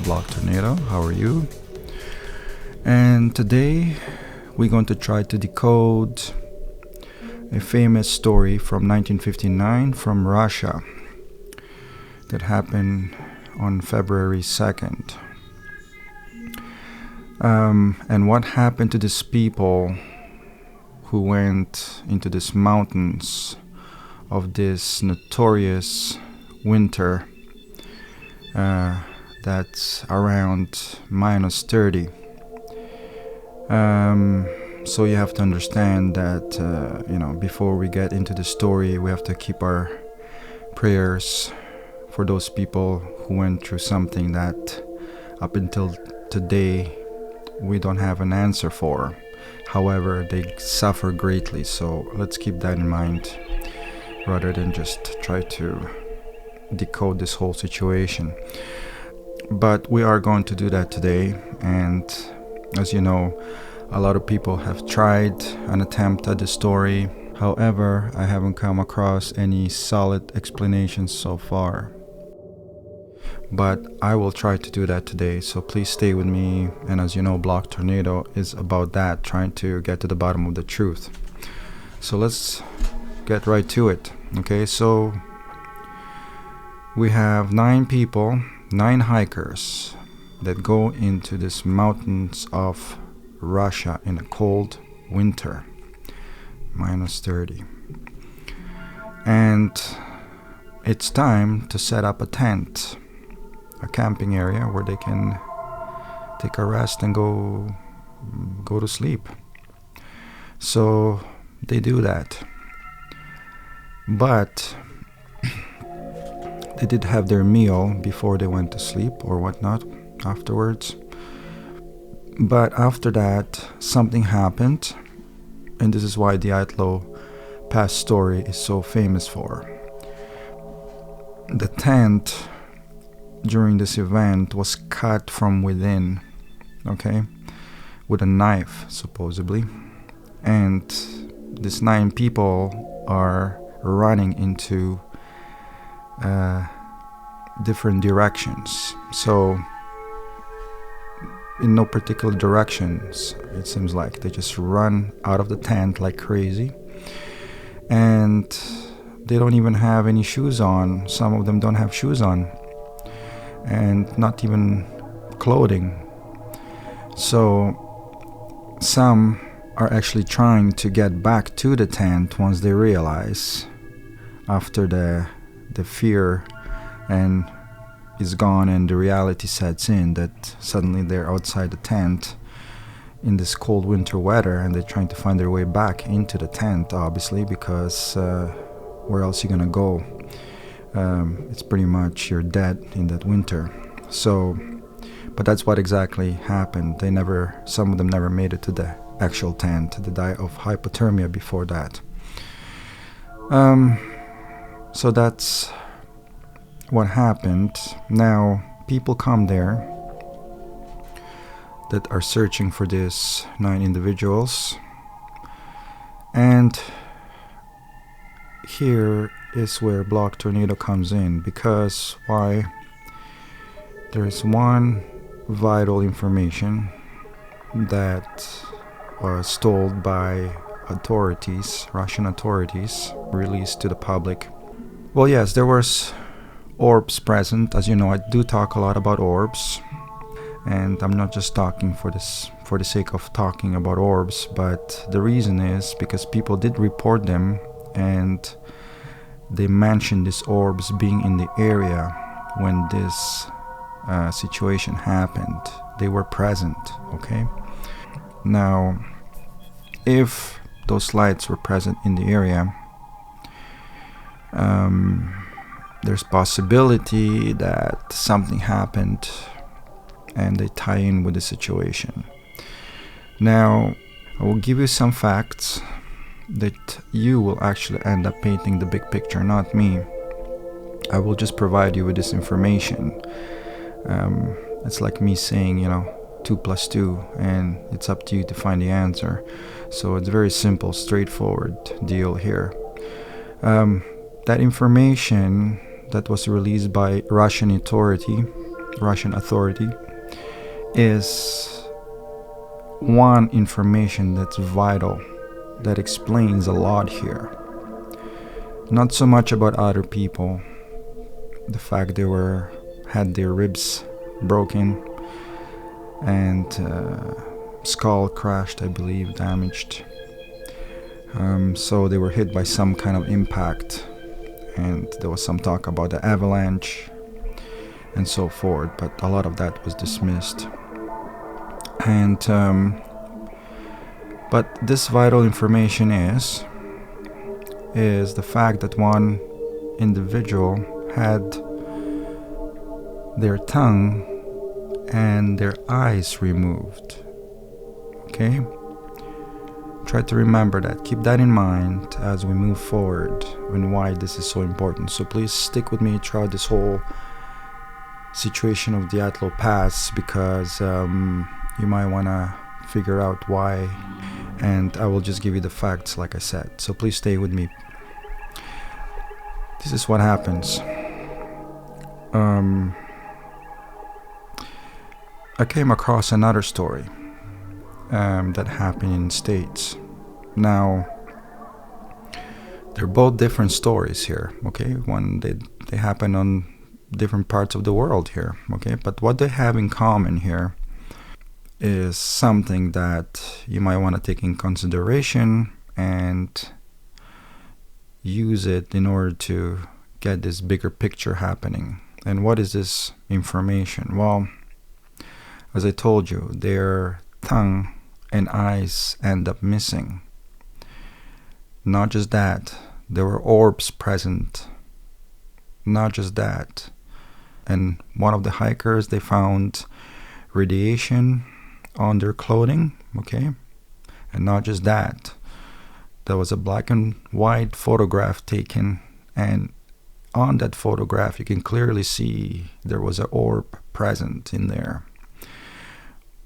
Block Tornado. How are you? And today we're going to try to decode a famous story from 1959 from Russia that happened on February 2nd. And what happened to these people who went into these mountains of this notorious winter that's around -30. So you have to understand that, before we get into the story, we have to keep our prayers for those people who went through something that up until today we don't have an answer for. However, they suffer greatly, so let's keep that in mind rather than just try to decode this whole situation. But we are going to do that today, and as you know, a lot of people have tried an attempt at the story. However, I haven't come across any solid explanations so far. But I will try to do that today, so please stay with me. And as you know, Block Tornado is about that, trying to get to the bottom of the truth. So let's get right to it. Okay, so we have 9 people, 9 hikers that go into these mountains of Russia in a cold winter, -30. And it's time to set up a tent, a camping area where they can take a rest and go to sleep. So they do that. But they did have their meal before they went to sleep or whatnot afterwards. But after that, something happened, and this is why the Dyatlov Pass story is so famous for. The tent during this event was cut from within, okay, with a knife, supposedly. And these 9 people are running into different directions. So in no particular directions, it seems like they just run out of the tent like crazy, and they don't even have any shoes on. Some of them don't have shoes on, and not even clothing. So some are actually trying to get back to the tent once they realize, after the fear and is gone and the reality sets in, that suddenly they're outside the tent in this cold winter weather, and they're trying to find their way back into the tent, obviously, because where else you gonna go? It's pretty much you're dead in that winter. So, but that's what exactly happened. Some of them never made it to the actual tent. They died of hypothermia before that. So that's what happened. Now, people come there that are searching for these 9 individuals, and here is where Block Tornado comes in, because why? There is one vital information that was told by authorities, Russian authorities, released to the public. Well, yes, there was orbs present. As you know, I do talk a lot about orbs, and I'm not just talking for the sake of talking about orbs, but the reason is because people did report them, and they mentioned these orbs being in the area when this situation happened. They were present, okay? Now, if those lights were present in the area, there's possibility that something happened and they tie in with the situation. Now, I will give you some facts that you will actually end up painting the big picture, not me. I will just provide you with this information. It's like me saying, 2 + 2, and it's up to you to find the answer. So it's very simple, straightforward deal here. That information that was released by Russian authority Russian authority, is one information that's vital, that explains a lot here. Not so much about other people, the fact they had their ribs broken and skull crashed, I believe, damaged. So they were hit by some kind of impact, and there was some talk about the avalanche and so forth, but a lot of that was dismissed. And but this vital information is the fact that one individual had their tongue and their eyes removed. Okay? Try to remember that. Keep that in mind as we move forward and why this is so important. So please stick with me throughout this whole situation of Dyatlov Pass, because you might want to figure out why, and I will just give you the facts like I said. So please stay with me. This is what happens. I came across another story that happened in States. Now, they're both different stories here, okay? One, they happen on different parts of the world here, okay? But what they have in common here is something that you might want to take in consideration and use it in order to get this bigger picture happening. And what is this information? Well, as I told you, their tongue and eyes end up missing. Not just that, there were orbs present. Not just that. And one of the hikers, they found radiation on their clothing, okay? And not just that, there was a black and white photograph taken, and on that photograph you can clearly see there was an orb present in there.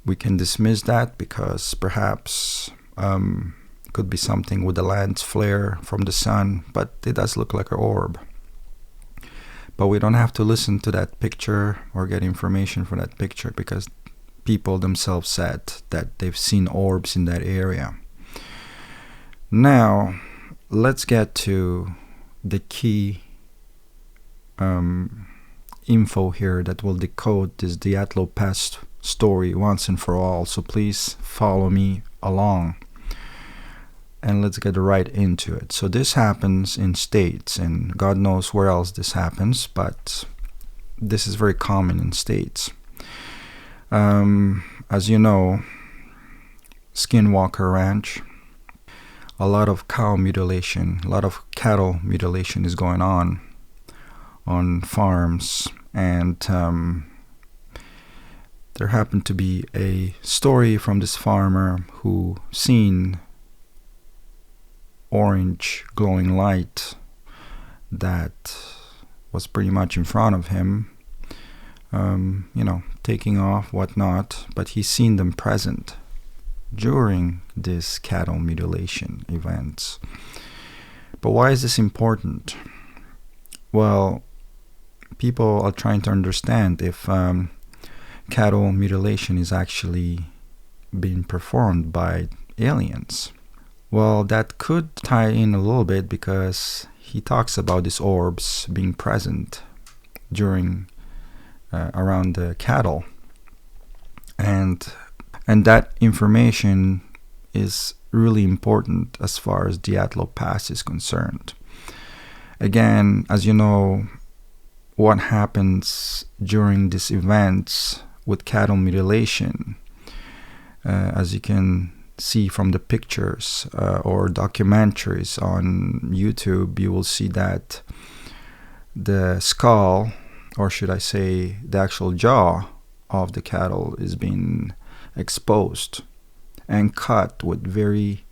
We can dismiss that because perhaps it could be something with the lens flare from the sun, but it does look like an orb. But we don't have to listen to that picture or get information from that picture, because people themselves said that they've seen orbs in that area. Now, let's get to the key info here that will decode this Dyatlov Pass story once and for all. So please follow me along and let's get right into it. So this happens in States, and God knows where else this happens, but this is very common in States. As you know, Skinwalker Ranch, a lot of cow mutilation, a lot of cattle mutilation is going on farms, and there happened to be a story from this farmer who seen orange glowing light that was pretty much in front of him, taking off, whatnot, but he's seen them present during this cattle mutilation events. But why is this important? Well, people are trying to understand if cattle mutilation is actually being performed by aliens. Well, that could tie in a little bit, because he talks about these orbs being present during around the cattle, and that information is really important as far as Dyatlov Pass is concerned. Again, as you know, what happens during these events with cattle mutilation, as you can see from the pictures or documentaries on YouTube, you will see that the skull, or should I say the actual jaw of the cattle, is being exposed and cut with very,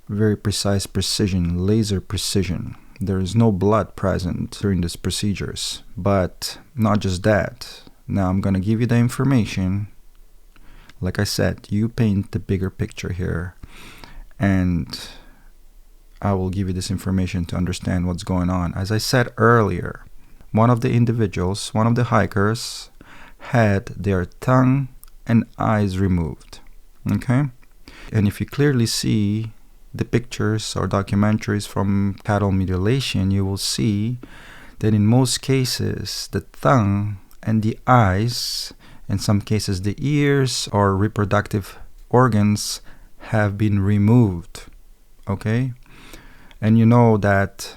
very precise precision, laser precision. There is no blood present during these procedures. But not just that. Now I'm going to give you the information. Like I said, you paint the bigger picture here, and I will give you this information to understand what's going on. As I said earlier, one of the individuals, one of the hikers, had their tongue and eyes removed. Okay? And if you clearly see the pictures or documentaries from cattle mutilation, you will see that in most cases, the tongue and the eyes, in some cases the ears or reproductive organs, have been removed. Okay? And you know that,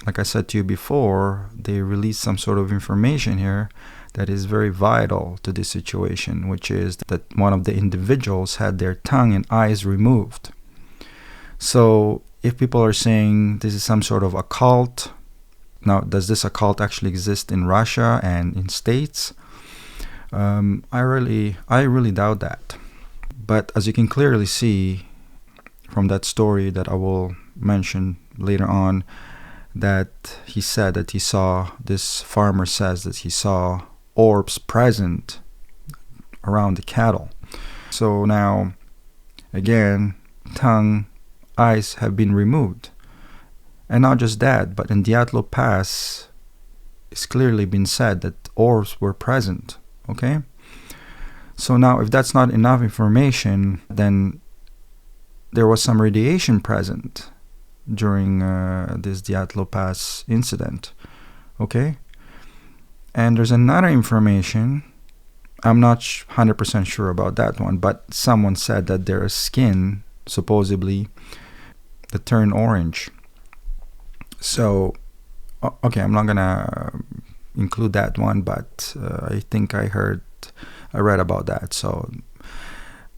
like I said to you before, they released some sort of information here that is very vital to this situation, which is that one of the individuals had their tongue and eyes removed. So if people are saying this is some sort of occult, now does this occult actually exist in Russia and in States? I really doubt that. But as you can clearly see from that story that I will mention later on, that he said that he saw, this farmer says that he saw orbs present around the cattle. So now, again, tongue, eyes have been removed. And not just that, but in Dyatlov Pass, it's clearly been said that orbs were present. Okay? So now, if that's not enough information, then there was some radiation present during this Dyatlov Pass incident. Okay? And there's another information. I'm not 100% sure about that one, but someone said that their skin, supposedly, that turned orange. So, okay, I'm not gonna include that one, but I think I read about that. So,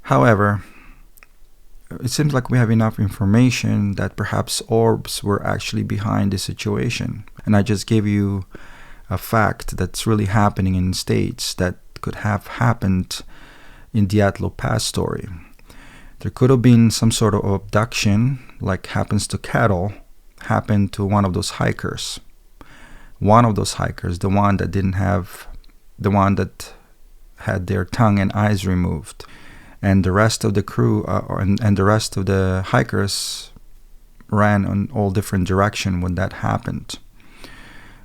however, it seems like we have enough information that perhaps orbs were actually behind the situation. And I just gave you a fact that's really happening in States that could have happened in Dyatlov Pass story. There could have been some sort of abduction, like happens to cattle, happened to one of those hikers. One of those hikers, the one that had their tongue and eyes removed. And the rest of the crew and the rest of the hikers ran in all different directions when that happened.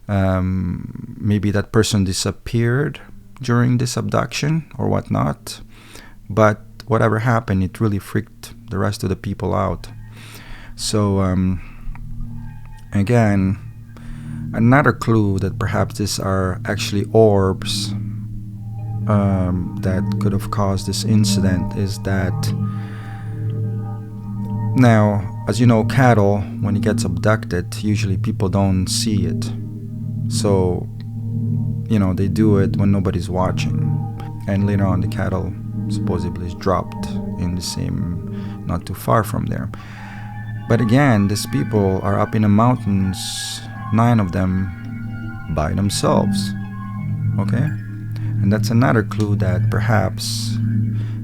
Maybe that person disappeared during this abduction or whatnot. But whatever happened, it really freaked the rest of the people out. So, again, another clue that perhaps these are actually orbs that could have caused this incident is that, now, as you know, cattle, when it gets abducted, usually people don't see it. So, they do it when nobody's watching. And later on, the cattle supposedly is dropped in the same, not too far from there. But again, these people are up in the mountains, 9 of them, by themselves. Okay? And that's another clue that perhaps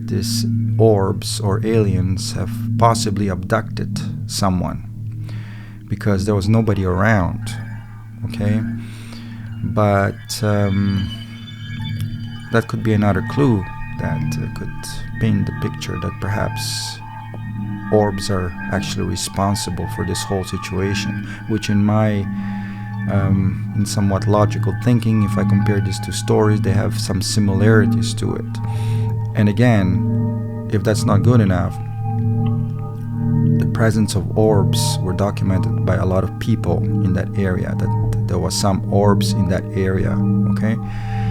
these orbs or aliens have possibly abducted someone, because there was nobody around. Okay? But that could be another clue that could paint the picture that perhaps orbs are actually responsible for this whole situation, which in my in somewhat logical thinking, if I compare these two stories, they have some similarities to it. And again, if that's not good enough, the presence of orbs were documented by a lot of people in that area, that there was some orbs in that area. Okay,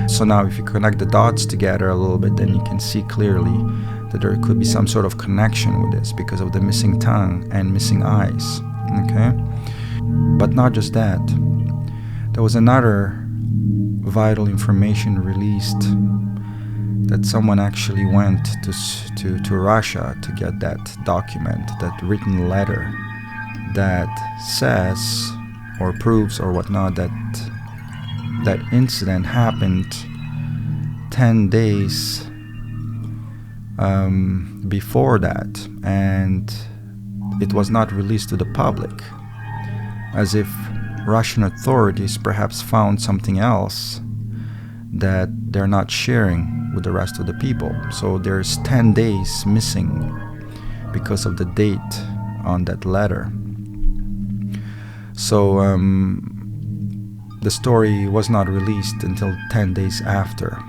so now if you connect the dots together a little bit, then you can see clearly that there could be some sort of connection with this because of the missing tongue and missing eyes. Okay, but not just that. There was another vital information released, that someone actually went to Russia to get that document, that written letter that says or proves or whatnot that that incident happened 10 days before that, and it was not released to the public, as if Russian authorities perhaps found something else that they're not sharing with the rest of the people. So there's 10 days missing because of the date on that letter. So the story was not released until 10 days after.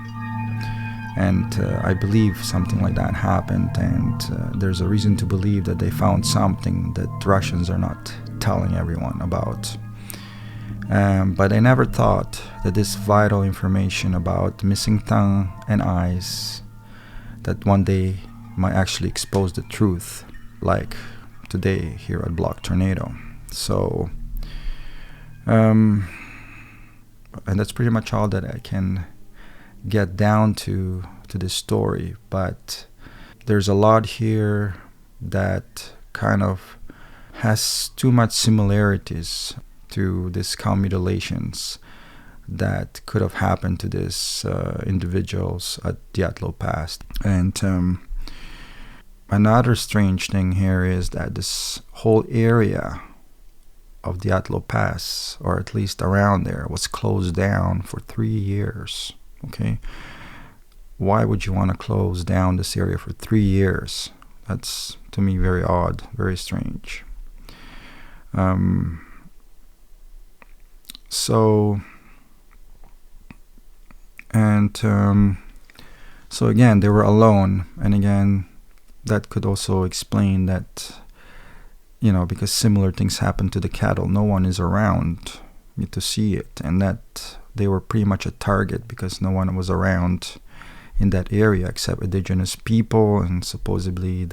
And I believe something like that happened, and there's a reason to believe that they found something that Russians are not telling everyone about. But I never thought that this vital information about missing tongue and eyes, that one day might actually expose the truth, like today here at Block Tornado. So, and that's pretty much all that I can get down to this story. But there's a lot here that kind of has too much similarities to these cow mutilations that could have happened to these individuals at Dyatlov Pass. And another strange thing here is that this whole area of Dyatlov Pass, or at least around there, was closed down for 3 years. Okay, why would you want to close down this area for 3 years? That's, to me, very odd, very strange. So again, they were alone, and again, that could also explain that, because similar things happen to the cattle. No one is around to see it, and that they were pretty much a target because no one was around in that area except indigenous people, and supposedly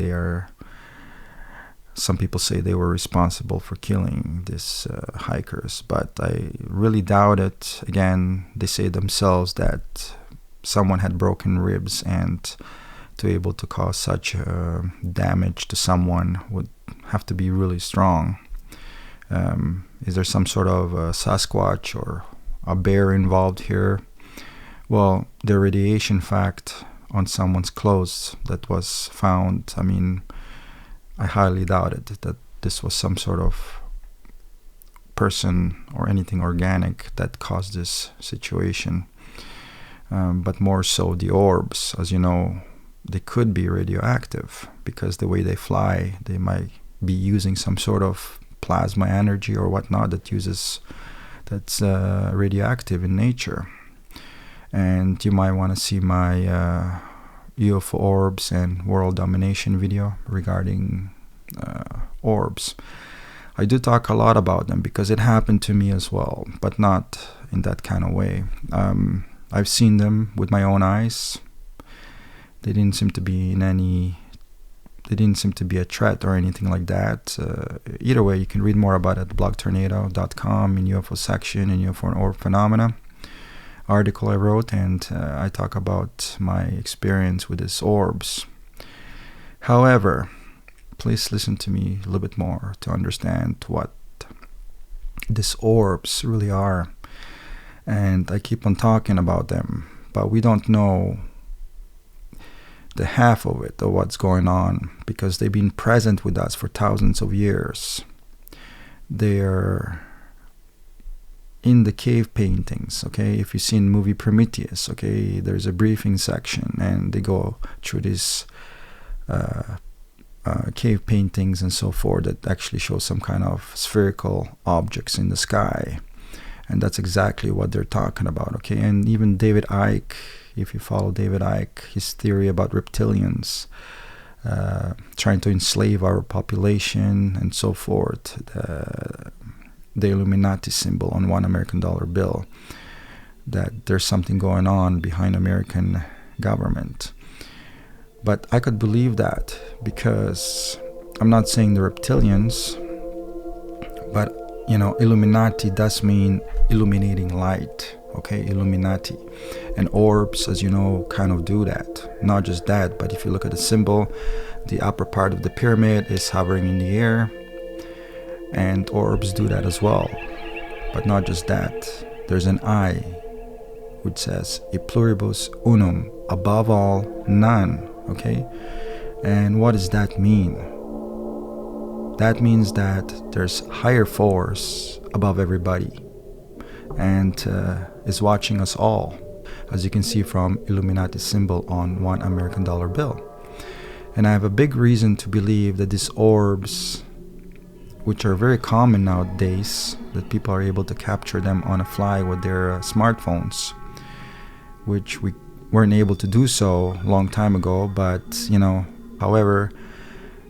some people say they were responsible for killing these hikers, but I really doubt it. Again, they say themselves that someone had broken ribs, and to be able to cause such damage to someone would have to be really strong. Is there some sort of Sasquatch or a bear involved here? Well, the radiation fact on someone's clothes that was found, I mean, I highly doubted that this was some sort of person or anything organic that caused this situation. But more so the orbs, as you know, they could be radioactive because the way they fly, they might be using some sort of plasma energy or whatnot that's radioactive in nature. And you might want to see my Ufo Orbs and world domination video regarding orbs. I do talk a lot about them because it happened to me as well, but not in that kind of way. I've seen them with my own eyes. They didn't seem to be a threat or anything like that. Either way, you can read more about it at blogtornado.com in UFO section in UFO and Orb Phenomena article I wrote, and I talk about my experience with these orbs. However, please listen to me a little bit more to understand what these orbs really are. And I keep on talking about them, but we don't know the half of it, of what's going on, because they've been present with us for thousands of years. They're in the cave paintings, okay? If you've seen movie Prometheus, okay, there's a briefing section, and they go through these cave paintings and so forth that actually show some kind of spherical objects in the sky. And that's exactly what they're talking about, okay? And even David Icke, if you follow David Icke, his theory about reptilians trying to enslave our population and so forth, the Illuminati symbol on $1 American bill, that there's something going on behind American government. But I could believe that because I'm not saying the reptilians, but Illuminati does mean illuminating light, okay? Illuminati. And orbs, as you know, kind of do that. Not just that, but if you look at the symbol, the upper part of the pyramid is hovering in the air, and orbs do that as well. But not just that, there's an I which says e pluribus unum, above all, none, okay? And what does that mean? That means that there's higher force above everybody and is watching us all, as you can see from Illuminati symbol on $1 American bill. And I have a big reason to believe that these orbs, which are very common nowadays, that people are able to capture them on a fly with their smartphones, which we weren't able to do so long time ago, but however,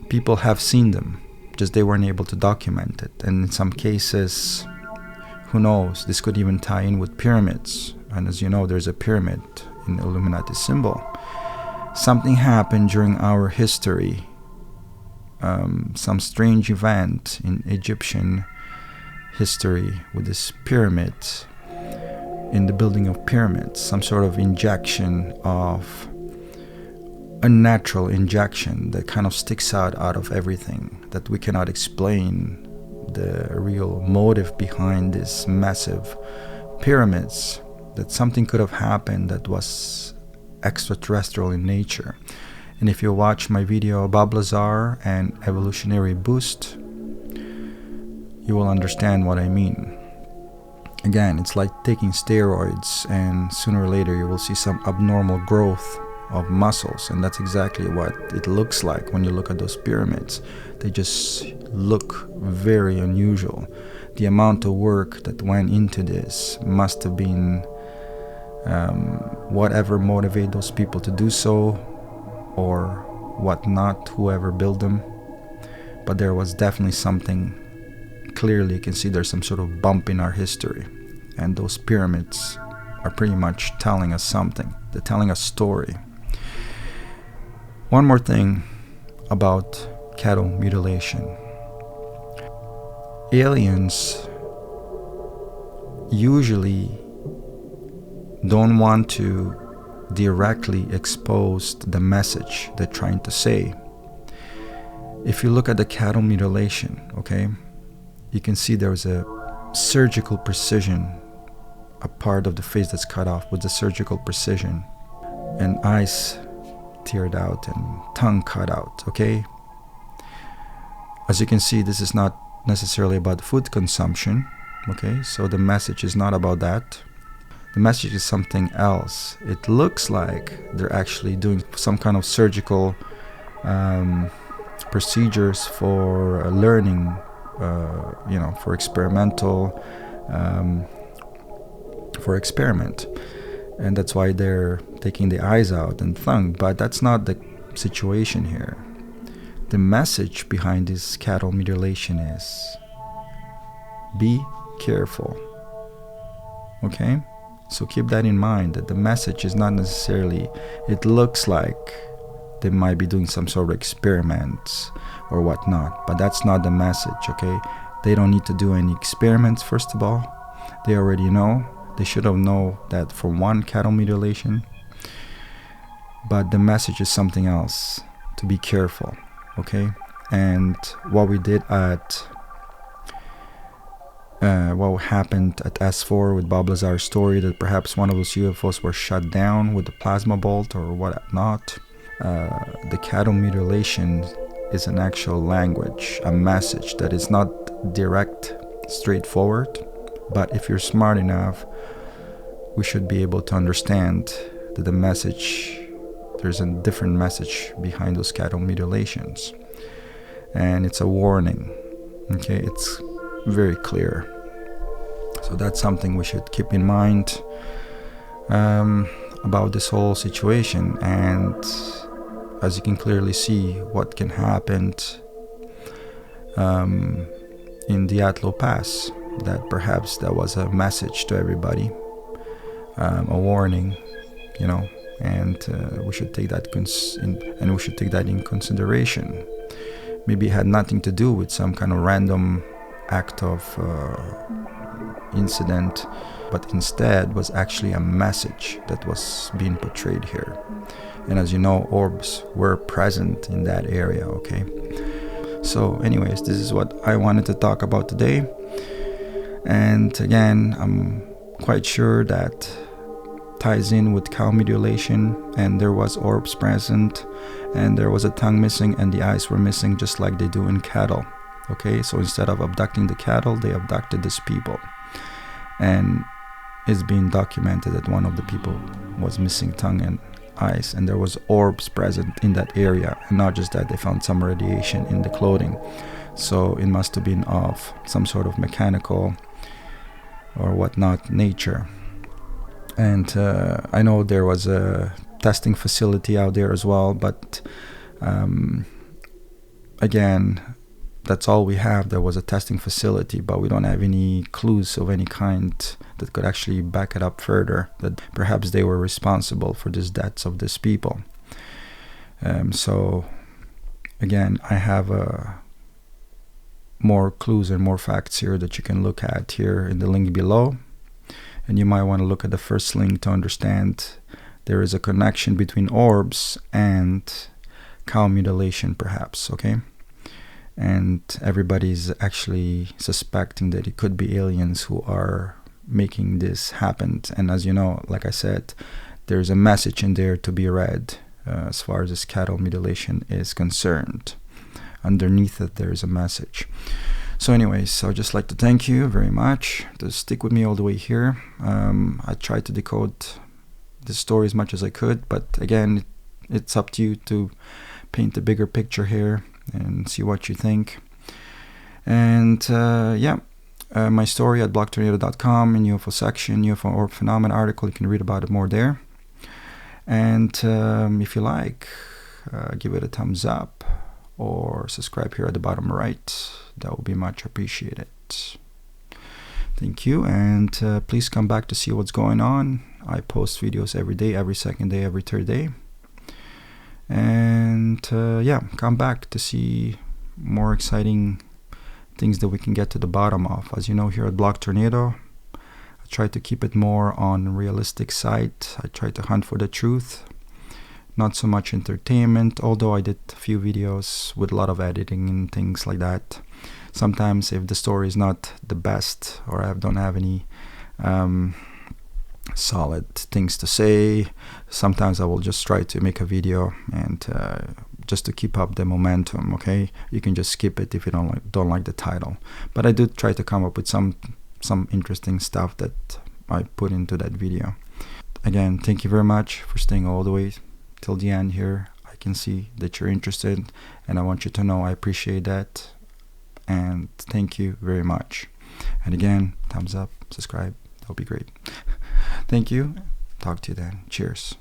people have seen them, just they weren't able to document it. And in some cases, who knows, this could even tie in with pyramids. And as you know, there's a pyramid in the Illuminati symbol. Something happened during our history, some strange event in Egyptian history with this pyramid, in the building of pyramids, some sort of injection of unnatural injection that kind of sticks out of everything, that we cannot explain the real motive behind these massive pyramids, that something could have happened that was extraterrestrial in nature. And if you watch my video Bob Lazar and evolutionary boost, you will understand what I mean. Again, it's like taking steroids, and sooner or later you will see some abnormal growth of muscles, and that's exactly what it looks like when you look at those pyramids. They just look very unusual. The amount of work that went into this must have been whatever motivated those people to do so, or whatnot, whoever built them. But there was definitely something. Clearly you can see there's some sort of bump in our history, and those pyramids are pretty much telling us something. They're telling a story. One more thing about cattle mutilation. Aliens usually don't want to directly expose the message they're trying to say. If you look at the cattle mutilation, okay, you can see there's a surgical precision, a part of the face that's cut off with the surgical precision, and eyes teared out and tongue cut out, okay? As you can see, this is not necessarily about food consumption, okay? So the message is not about that. The message is something else. It looks like they're actually doing some kind of surgical procedures for learning, for experimental, for experiment. And that's why they're taking the eyes out and tongue. But that's not the situation here. The message behind this cattle mutilation is, be careful. Okay? So keep that in mind, that the message is not necessarily, it looks like they might be doing some sort of experiments or whatnot, but that's not the message, okay? They don't need to do any experiments, first of all. They already know. They should have known that for one cattle mutilation. But the message is something else, to be careful, okay? And what we did at what happened at S4 with Bob Lazar's story, that perhaps one of those UFOs were shut down with the plasma bolt or whatnot. The cattle mutilation is an actual language, a message that is not direct, straightforward. But if you're smart enough, we should be able to understand that the message, there's a different message behind those cattle mutilations. And it's a warning, okay? It's very clear. So that's something we should keep in mind about this whole situation. And as you can clearly see, what can happen in Dyatlov Pass, that perhaps that was a message to everybody, a warning, and we should take that in consideration. Maybe it had nothing to do with some kind of random act of incident, but instead was actually a message that was being portrayed here. And as you know, orbs were present in that area, okay? So anyways, this is what I wanted to talk about today. And again, I'm quite sure that ties in with cow mutilation, and there was orbs present, and there was a tongue missing, and the eyes were missing, just like they do in cattle. Okay, so instead of abducting the cattle, they abducted these people. And it's been documented that one of the people was missing tongue and eyes, and there was orbs present in that area. And not just that, they found some radiation in the clothing. So it must have been of some sort of mechanical or whatnot nature. And I know there was a testing facility out there as well, but again, that's all we have. There was a testing facility, but we don't have any clues of any kind that could actually back it up further, that perhaps they were responsible for these deaths of these people. So again, I have more clues and more facts here that you can look at here in the link below. And you might want to look at the first link to understand there is a connection between orbs and cow mutilation, perhaps, okay? And everybody's actually suspecting that it could be aliens who are making this happen. And as you know, like I said, there's a message in there to be read as far as this cattle mutilation is concerned. Underneath it, there's a message. So anyways, I'd just like to thank you very much to stick with me all the way here. I tried to decode the story as much as I could, but again, it's up to you to paint a bigger picture here and see what you think. And my story at blogtornado.com in UFO section, UFO Orb Phenomena article, you can read about it more there. And if you like, give it a thumbs up or subscribe here at the bottom right. That would be much appreciated. Thank you, and please come back to see what's going on. I post videos every day, every second day, every third day. And come back to see more exciting things that we can get to the bottom of. As you know, here at Blog Tornado, I try to keep it more on realistic side. I try to hunt for the truth, not so much entertainment, although I did a few videos with a lot of editing and things like that. Sometimes if the story is not the best, or I don't have any solid things to say, sometimes I will just try to make a video and just to keep up the momentum, okay? You can just skip it if you don't like the title. But I do try to come up with some interesting stuff that I put into that video. Again, thank you very much for staying all the way till the end here. I can see that you're interested, and I want you to know I appreciate that. And thank you very much. And again, thumbs up, subscribe, that would be great. Thank you. Talk to you then. Cheers.